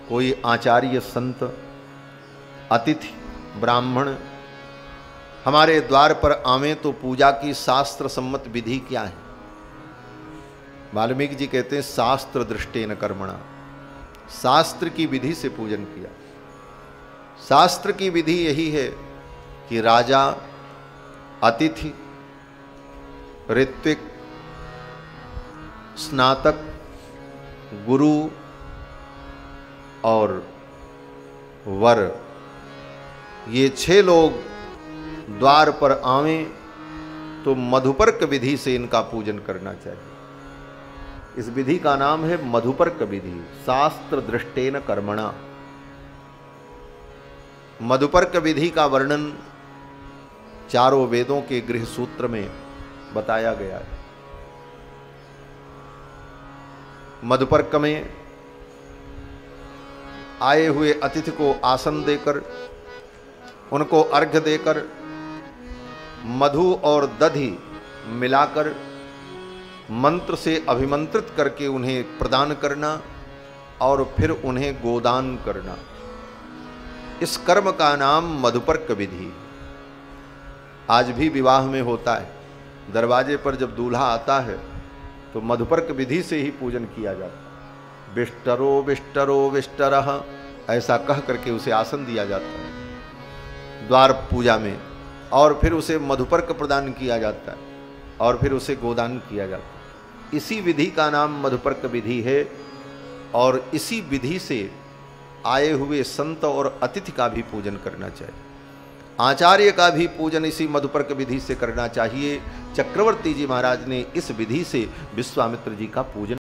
कोई आचार्य संत अतिथि ब्राह्मण हमारे द्वार पर आवें तो पूजा की शास्त्र सम्मत विधि क्या है? वाल्मीकि जी कहते हैं शास्त्र दृष्टेन कर्मणा, शास्त्र की विधि से पूजन किया। शास्त्र की विधि यही है कि राजा, अतिथि, ऋत्विक, स्नातक, गुरु और वर, ये 6 लोग द्वार पर आवें तो मधुपर्क विधि से इनका पूजन करना चाहिए। इस विधि का नाम है मधुपर्क विधि, शास्त्र दृष्टेन कर्मणा। मधुपर्क विधि का वर्णन चारों वेदों के गृह सूत्र में बताया गया है। मधुपर्क में आए हुए अतिथि को आसन देकर, उनको अर्घ्य देकर, मधु और दधि मिलाकर मंत्र से अभिमंत्रित करके उन्हें प्रदान करना और फिर उन्हें गोदान करना, इस कर्म का नाम मधुपर्क विधि। आज भी विवाह में होता है, दरवाजे पर जब दूल्हा आता है तो मधुपर्क विधि से ही पूजन किया जाता है। विष्टरो विष्टरो विष्टरः ऐसा कह करके उसे आसन दिया जाता है द्वार पूजा में, और फिर उसे मधुपर्क प्रदान किया जाता है और फिर उसे गोदान किया जाता है। इसी विधि का नाम मधुपर्क विधि है और इसी विधि से आए हुए संत और अतिथि का भी पूजन करना चाहिए। आचार्य का भी पूजन इसी मधुपर्क विधि से करना चाहिए। चक्रवर्ती जी महाराज ने इस विधि से विश्वामित्र जी का पूजन